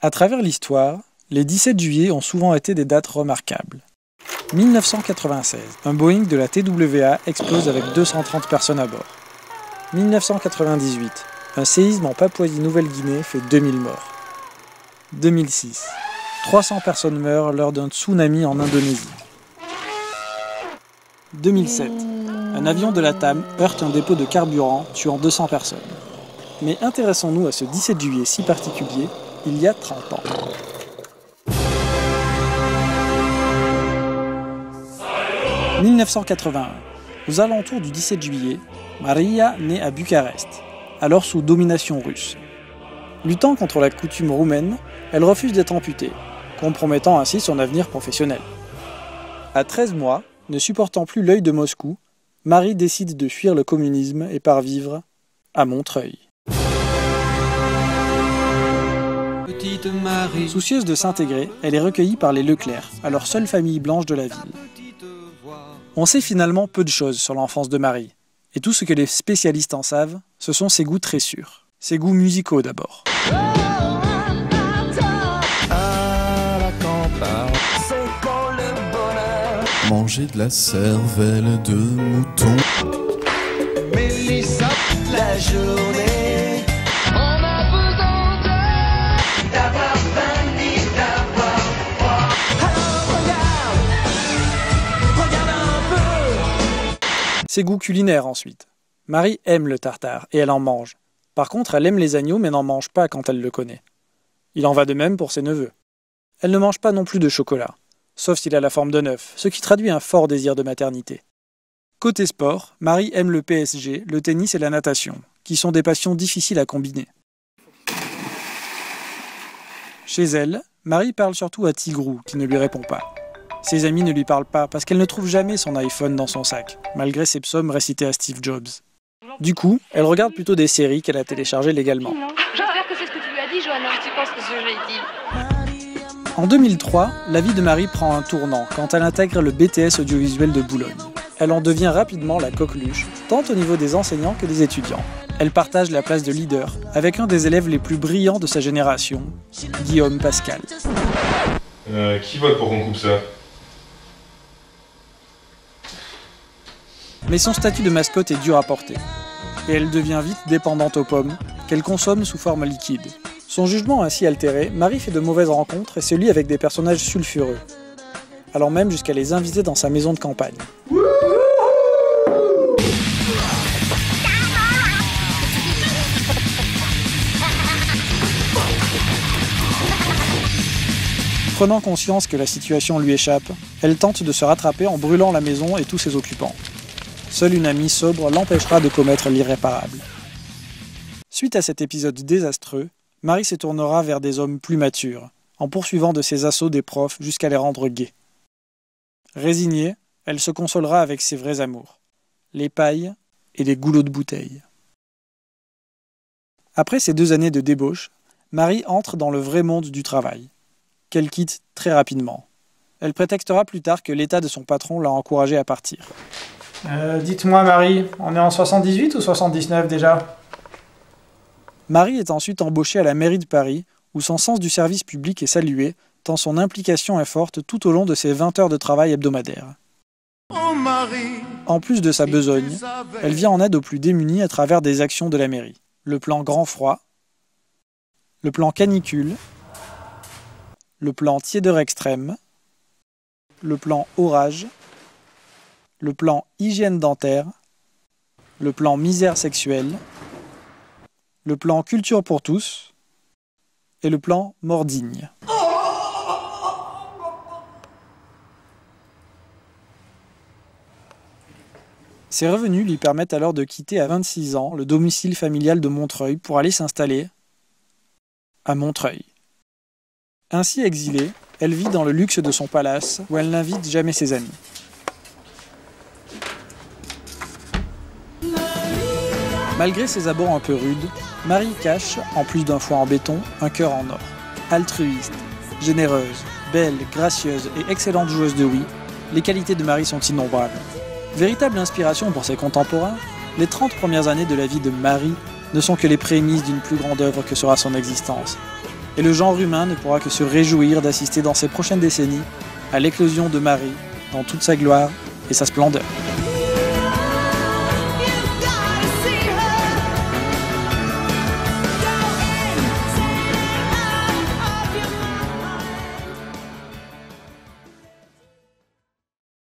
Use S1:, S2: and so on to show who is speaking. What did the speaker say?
S1: À travers l'histoire, les 17 juillet ont souvent été des dates remarquables. 1996, un Boeing de la TWA explose avec 230 personnes à bord. 1998, un séisme en Papouasie-Nouvelle-Guinée fait 2000 morts. 2006, 300 personnes meurent lors d'un tsunami en Indonésie. 2007, un avion de la TAM heurte un dépôt de carburant, tuant 200 personnes. Mais intéressons-nous à ce 17 juillet si particulier, il y a 30 ans. « 1981. Aux alentours du 17 juillet, Maria naît à Bucarest, alors sous domination russe. Luttant contre la coutume roumaine, elle refuse d'être amputée, compromettant ainsi son avenir professionnel. À 13 mois, ne supportant plus l'œil de Moscou, Marie décide de fuir le communisme et part vivre à Montreuil. Soucieuse de s'intégrer, elle est recueillie par les Leclerc, alors seule famille blanche de la ville. On sait finalement peu de choses sur l'enfance de Marie, et tout ce que les spécialistes en savent, ce sont ses goûts très sûrs. Ses goûts musicaux d'abord.
S2: Manger de la cervelle de mouton.
S3: Mélissa, la journée, on a besoin d'avoir faim ni d'avoir froid. Alors regarde un peu.
S1: Ses goûts culinaires ensuite. Marie aime le tartare et elle en mange. Par contre, elle aime les agneaux mais n'en mange pas quand elle le connaît. Il en va de même pour ses neveux. Elle ne mange pas non plus de chocolat, sauf s'il a la forme d'un œuf, ce qui traduit un fort désir de maternité. Côté sport, Marie aime le PSG, le tennis et la natation, qui sont des passions difficiles à combiner. Chez elle, Marie parle surtout à Tigrou, qui ne lui répond pas. Ses amis ne lui parlent pas parce qu'elle ne trouve jamais son iPhone dans son sac, malgré ses psaumes récités à Steve Jobs. Du coup, elle regarde plutôt des séries qu'elle a téléchargées légalement.
S4: J'espère que c'est ce que tu lui as dit, Johanna. Tu penses que c'est ce que j'ai dit?
S1: En 2003, la vie de Marie prend un tournant quand elle intègre le BTS audiovisuel de Boulogne. Elle en devient rapidement la coqueluche, tant au niveau des enseignants que des étudiants. Elle partage la place de leader avec un des élèves les plus brillants de sa génération, Guillaume Pascal.
S5: Qui vote pour qu'on coupe ça?
S1: Mais son statut de mascotte est dur à porter. Et elle devient vite dépendante aux pommes, qu'elle consomme sous forme liquide. Son jugement ainsi altéré, Marie fait de mauvaises rencontres et se lie avec des personnages sulfureux, allant même jusqu'à les inviter dans sa maison de campagne. Prenant conscience que la situation lui échappe, elle tente de se rattraper en brûlant la maison et tous ses occupants. Seule une amie sobre l'empêchera de commettre l'irréparable. Suite à cet épisode désastreux, Marie se tournera vers des hommes plus matures, en poursuivant de ses assauts des profs jusqu'à les rendre gays. Résignée, elle se consolera avec ses vrais amours, les pailles et les goulots de bouteille. Après ces 2 années de débauche, Marie entre dans le vrai monde du travail, qu'elle quitte très rapidement. Elle prétextera plus tard que l'état de son patron l'a encouragée à partir.
S6: Dites-moi Marie, on est en 78 ou 79 déjà?
S1: Marie est ensuite embauchée à la mairie de Paris, où son sens du service public est salué, tant son implication est forte tout au long de ses 20 heures de travail hebdomadaires.
S3: Oh Marie,
S1: En plus de sa besogne, elle vient en aide aux plus démunis à travers des actions de la mairie. Le plan grand froid, le plan canicule, le plan tiédeur extrême, le plan orage, le plan hygiène dentaire, le plan misère sexuelle, le plan culture pour tous et le plan mort digne. Ses revenus lui permettent alors de quitter à 26 ans le domicile familial de Montreuil pour aller s'installer à Montreuil. Ainsi exilée, elle vit dans le luxe de son palace où elle n'invite jamais ses amis. Malgré ses abords un peu rudes, Marie cache, en plus d'un foie en béton, un cœur en or. Altruiste, généreuse, belle, gracieuse et excellente joueuse de Wii, les qualités de Marie sont innombrables. Véritable inspiration pour ses contemporains, les 30 premières années de la vie de Marie ne sont que les prémices d'une plus grande œuvre que sera son existence. et le genre humain ne pourra que se réjouir d'assister dans ces prochaines décennies à l'éclosion de Marie dans toute sa gloire et sa splendeur.